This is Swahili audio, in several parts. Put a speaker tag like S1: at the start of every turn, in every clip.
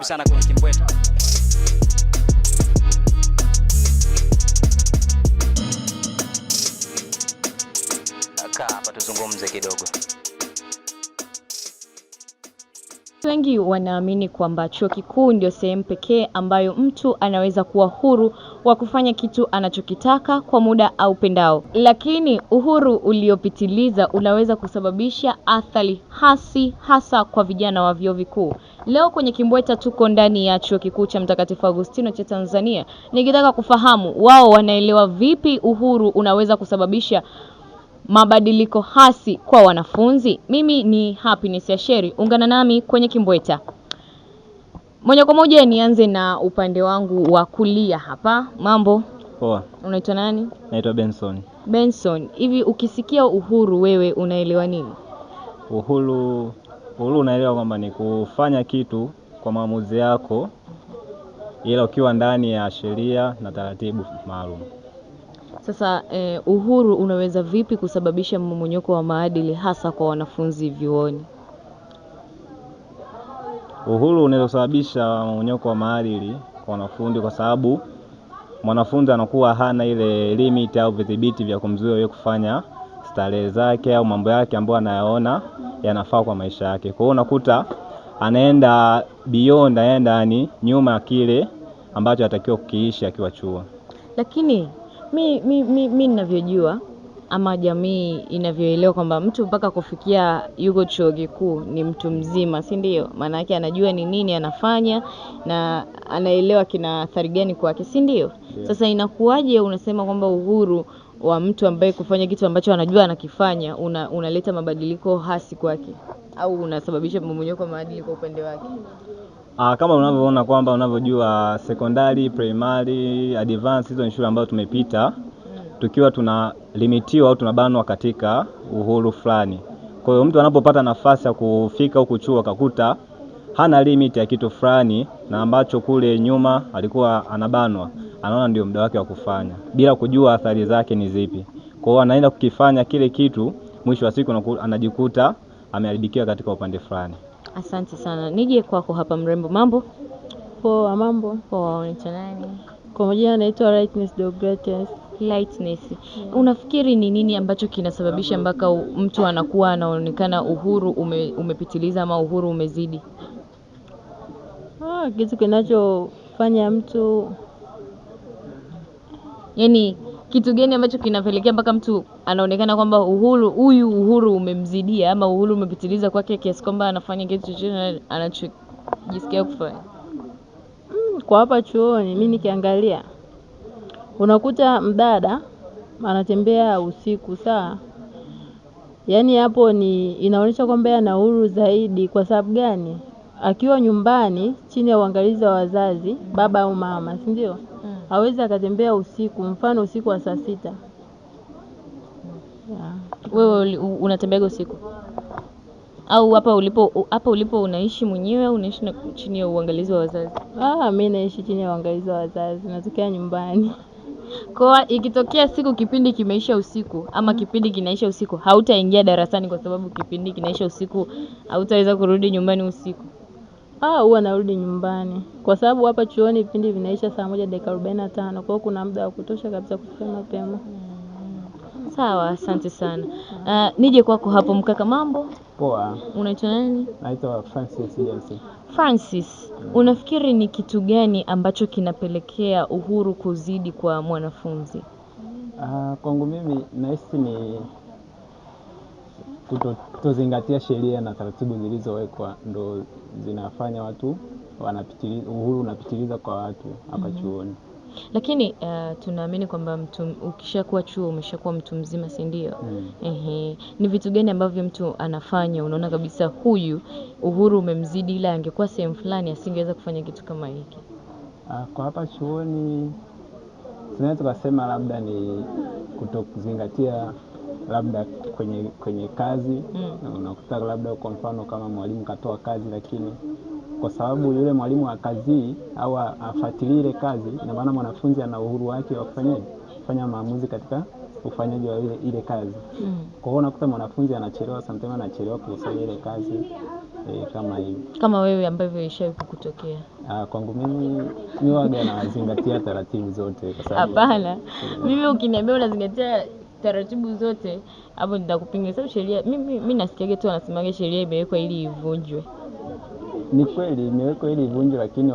S1: Karibu sana kwenye Kimbweta. Hapa tuzungumze kidogo.
S2: Wengi wanaamini kwamba chuo kikuu ndio sehemu pekee ambayo mtu anaweza kuwa huru wa kufanya kitu anachokitaka kwa muda au pendao. Lakini uhuru uliopitiliza unaweza kusababisha athari hasi hasa kwa vijana wa vyuo vikuu. Leo kwenye Kimbweta tuko ndani ya Chuo Kikuu cha Mtakatifu Agustino cha Tanzania. Nikitaka kufahamu wao wanaelewa vipi uhuru unaweza kusababisha mabadiliko hasi kwa wanafunzi. Mimi ni Happiness ya Sheri. Ungana nami kwenye Kimbweta. Moja kwa moja nianze na upande wangu wa kulia hapa. Mambo?
S3: Poa.
S2: Unaitwa nani?
S3: Naitwa Benson.
S2: Benson, hivi ukisikia uhuru wewe unaelewa nini?
S3: Uhuru unaelewa kwamba ni kufanya kitu kwa maamuzi yako ila ukiwa ndani ya sheria na taratibu maalum.
S2: Sasa uhuru unaweza vipi kusababisha mmomonyoko wa maadili hasa kwa wanafunzi vyuoni?
S3: Uhuru unaweza kusababisha mmomonyoko wa maadili kwa wanafunzi kwa sababu mwanafunzi anakuwa hana ile limit au vidhibiti vya kumzuia yeye kufanya starehe zake au mambo yake ambayo anayaona yanafaa kwa maisha yake. Kwa hiyo unakuta anaenda beyond, yani nyuma ya kile ambacho atakiwa kukiishi akiwa chuo.
S2: Lakini mimi ninavyojua ama jamii inavyoelewa kwamba mtu mpaka kufikia yuko chuo kikuu ni mtu mzima, si ndio? Maana yake anajua ni nini anafanya na anaelewa kina athari gani kwake, si ndio? Yeah. Sasa inakuwaje unasema kwamba uhuru wa mtu ambaye kufanya kitu ambacho anajua anakifanya unaleta mabadiliko hasi kwake au unasababisha mmomonyoko wa maadili kwa upande wake?
S3: Kama unavyoona kwamba unavyojua secondary, primary, advanced, hizo ni shule ambazo tumepita tukiwa tuna limitiwa au tunabanwa katika uhuru fulani. Kwa hiyo mtu anapopata nafasi ya kufika huko chuo akakuta hana limit ya kitu fulani na ambacho kule nyuma alikuwa anabanwa, anaona ndio muda wake wa kufanya bila kujua athari zake ni zipi. Kwa hiyo anaenda kukifanya kile kitu, mwisho wa siku anajikuta ameharibikiwa katika upande fulani.
S2: Asante sana. Nije kwako hapa mrembo. Mambo?
S4: Poa. Mambo?
S2: Poa. Unaitwa nani?
S4: Kwa majina naitwa Lightness Deogratias.
S2: Lightness. Yeah. Unafikiri ni nini ambacho kinasababisha mpaka mtu anakuwa anaonekana uhuru umepitiliza ama uhuru umezidi?
S4: Kitu kinachofanya mtu,
S2: yani kitu gani ambacho kinapelekea mpaka mtu anaonekana kwamba uhuru umemzidia ama uhuru umepitiliza kwake kiasi kwamba anafanya kitu chochote anachojisikia kufanya?
S4: Kwa hapa chuoni mimi nikiangalia unakuta mdada anatembea usiku saa. Yaani hapo inaonyesha kwamba ana uhuru zaidi. Kwa sababu gani? Akiwa nyumbani chini ya uangalizi wa wazazi, baba au mama, si ndio? Hawezi akatembea usiku, mfano usiku wa saa 6.
S2: Yeah. Wewe unatembea usiku? Au hapa ulipo unaishi mwenyewe au unaishi chini ya uangalizi wa wazazi?
S4: Mimi naishi chini ya uangalizi wa wazazi, natokea nyumbani.
S2: Kwa ikitokea siku kipindi kimeisha usiku ama kipindi kinaisha usiku, hautaingia darasani kwa sababu kipindi kinaisha usiku, hautaweza kurudi nyumbani usiku?
S4: Huwa narudi nyumbani. Kwa sababu hapa chuoni vipindi vinaisha saa 1:45. Kwa hiyo kuna muda wa kutosha kabisa kufika mapema.
S2: Sawa, asante sana. Nije kwako hapo mkaka. Mambo?
S5: Poa.
S2: Unaitwa nani?
S5: Naitwa Francis Jensen.
S2: Francis, unafikiri ni kitu gani ambacho kinapelekea uhuru kuzidi kwa mwanafunzi?
S5: Kwangu mimi nahisi ni kutozingatia sheria na taratibu zilizowekwa ndo zinafanya watu uhuru unapitiliza kwa watu hapa chuoni.
S2: Lakini tunaamini kwamba mtu ukishakuwa chuo umeshakuwa mtu mzima, si ndio? Ni vitu gani ambavyo mtu anafanya unaona kabisa huyu uhuru umemzidi ila angekuwa sehemu fulani asingeweza kufanya kitu kama hiki?
S5: Kwa hapa chuoni tunaweza kusema labda ni kutokuzingatia labda kwenye kazi. Unakuta labda kwa mfano kama mwalimu katoa kazi, lakini kwa sababu yule mwalimu wa kazi au afuatilie ile kazi, na maana mwanafunzi ana uhuru wake wa kufanya maamuzi katika ufanyaji wa ile kazi. Kwa hiyo unakuta mwanafunzi anachelewa, sometimes anachelewa kufanya ile kazi. kama hivi.
S2: Kama wewe ambavyo ishawahi kukutokea?
S5: Kwangu mimi waga nazingatia taratibu zote kwa sababu
S2: Hapana. Mimi ukiniambia unazingatia taratibu zote, hapo nitakupinga. Sababu sheria, mimi nasikiaga tu wanasemaga sheria imewekwa ili ivunjwe.
S5: Ni kweli imewekwa ili ivunjwe, lakini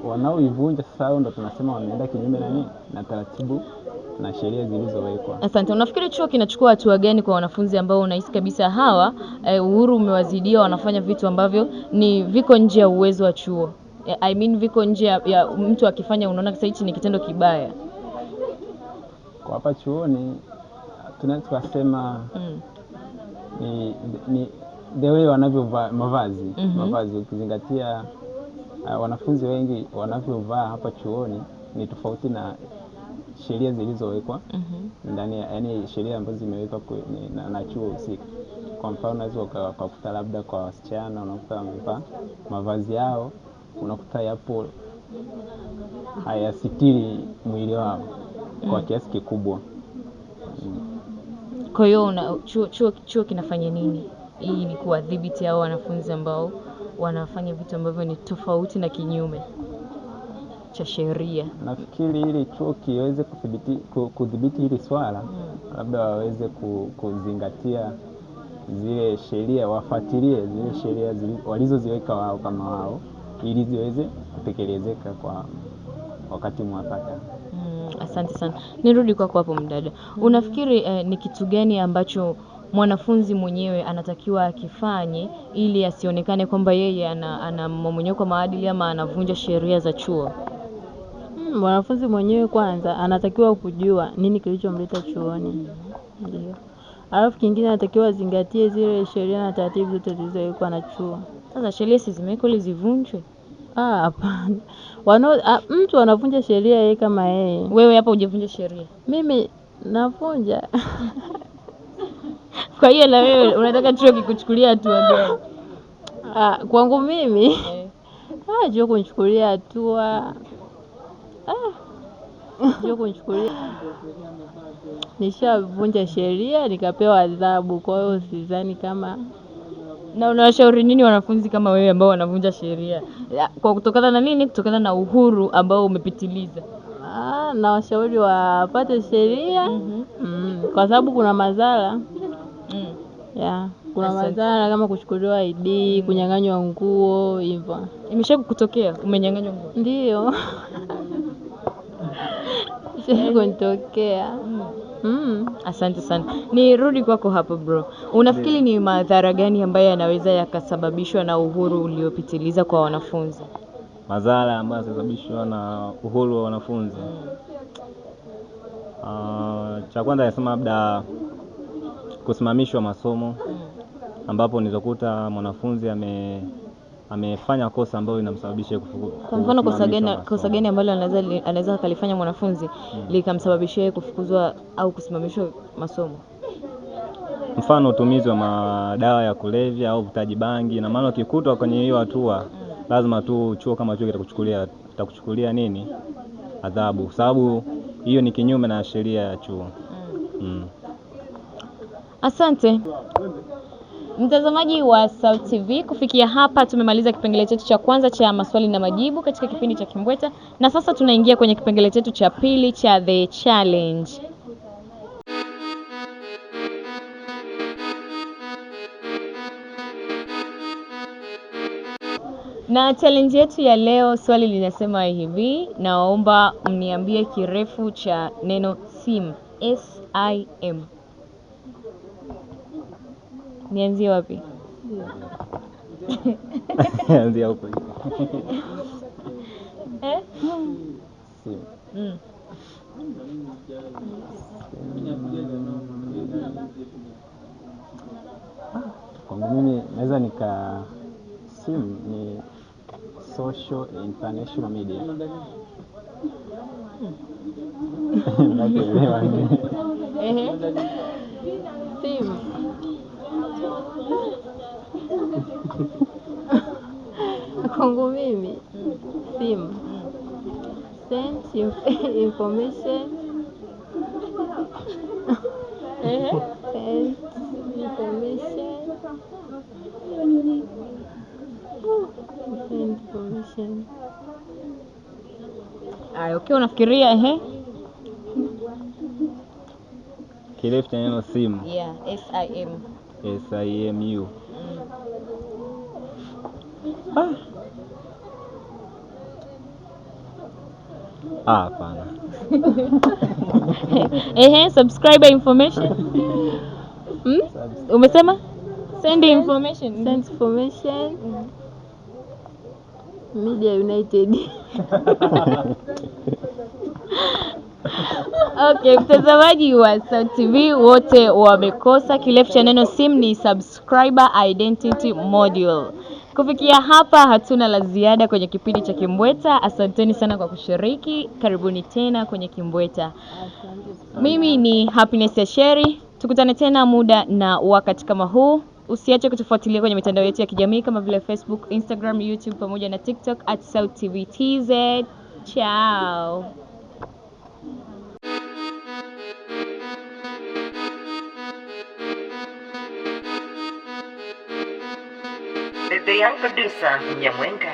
S5: wanaoivunja sasa hao ndo tunasema wameenda kinyume na nini, na taratibu na sheria zilizowekwa.
S2: Asante. Unafikiri chuo kinachukua hatua gani kwa wanafunzi ambao unahisi kabisa hawa uhuru umewazidia, wanafanya vitu ambavyo ni viko nje ya uwezo wa chuo? I mean viko nje ya mtu akifanya unaona sasa hichi ni kitendo kibaya.
S5: Kwa hapa chuoni tunaweza kusema ni the way wanavyovaa mavazi. Mavazi ukizingatia wanafunzi wengi wanavyovaa hapa chuoni ni tofauti na sheria zilizowekwa ndani, yaani sheria ambazo zimewekwa na chuo husika. Kwa mfano unaweza ukakuta labda kwa wasichana unakuta wamevaa mavazi yao unakuta yapo hayasitiri mwili wao kwa kiasi kikubwa.
S2: Kwa hiyo chuo kinafanya nini ili ni kuwadhibiti hao wanafunzi ambao wanafanya vitu ambavyo ni tofauti na kinyume cha sheria?
S5: Nafikiri ili chuo kiweze kudhibiti hili swala labda waweze kuzingatia zile sheria, wafuatilie zile sheria walizoziweka wao kama wao ili ziweze kutekelezeka kwa wakati mwafaka.
S2: Asante sana. Nirudi kwako hapo mdada. Unafikiri ni kitu gani ambacho mwanafunzi mwenyewe anatakiwa akifanye ili asionekane kwamba yeye ana mmomonyoko wa maadili ama anavunja sheria za chuo?
S4: Mwanafunzi mwenyewe kwanza anatakiwa kujua nini kilichomleta chuoni. Ndio. Alafu kingine anatakiwa azingatie zile sheria na taratibu zote zilizowekwa na chuo.
S2: Sasa sheria si zimewekwa ili zivunjwe?
S4: Hapana. Mtu anavunja sheria yeye kama yeye.
S2: Wewe hapa hujavunja sheria.
S4: Mimi navunja.
S2: Kwa hiyo na wewe unataka chuo kikuchukulia hatua gani?
S4: Kwangu mimi chuo kunichukulia hatua chuo kunichukulia, nishavunja sheria nikapewa adhabu, kwa hiyo sidhani kama.
S2: Na unawashauri nini wanafunzi kama wewe ambao wanavunja sheria? Kwa kutokana na nini? Kutokana na uhuru ambao umepitiliza.
S4: Na washauri wapate sheria kwa sababu kuna madhara. Kuna madhara kama kuchukuliwa ID, kunyang'anywa nguo hivyo.
S2: Imeshakukutokea umenyang'anywa nguo?
S4: Ndio. Kunitokea.
S2: Asante sana. Nirudi kwako hapo bro. Unafikiri ni madhara gani ambayo yanaweza yakasababishwa na uhuru uliopitiliza kwa wanafunzi?
S3: Madhara ambayo yanasababishwa na uhuru wa wanafunzi. Cha kwanza nasema labda kusimamishwa masomo, ambapo nilizokuta mwanafunzi amefanya kosa ambalo linamsababisha kufukuzwa.
S2: Kwa mfano kosa gani ambalo anaweza kalifanya mwanafunzi likamsababishia kufukuzwa au kusimamishwa masomo?
S3: Mfano utumizi wa madawa ya kulevya au uvutaji bangi, na maana ukikutwa kwenye hiyo hatua lazima tu chuo kama chuo kitakuchukulia nini? Adhabu, sababu hiyo ni kinyume na sheria ya chuo.
S2: Asante. Mtazamaji wa Sauti TV, kufikia hapa tumemaliza kipengele chetu cha kwanza cha maswali na majibu katika kipindi cha Kimbweta, na sasa tunaingia kwenye kipengele chetu cha pili cha The Challenge. Na challenge yetu ya leo, swali linasema hivi, naomba mniambie kirefu cha neno SIM. S-I-M. Nianzie wapi?
S3: Nianzie huko.
S5: Kwangu mimi naweza SIM ni social international media. Naelewa.
S4: SIM. Kwangu mimi SIM. Send information. Send information. Send information.
S2: Aya, ukiwa unafikiria
S3: Kirefu cha neno simu.
S2: Yeah, SIM.
S3: SIMU. Hapana.
S2: Subscriber information. Umesema? Send information.
S4: Send information. Media United.
S2: Okay, mtazamaji wa Sauti TV wote wamekosa. Kirefu cha neno SIM ni subscriber identity module. Kufikia hapa hatuna la ziada kwenye kipindi cha Kimbweta. Asanteni sana kwa kushiriki. Karibuni tena kwenye Kimbweta. Mimi ni Happiness ya Sheri. Tukutane tena muda na wakati kama huu. Usiache kutufuatilia kwenye mitandao yetu ya kijamii kama vile Facebook, Instagram, YouTube pamoja na TikTok @SautiTV. Ciao.
S1: The young producer Nyamwenga.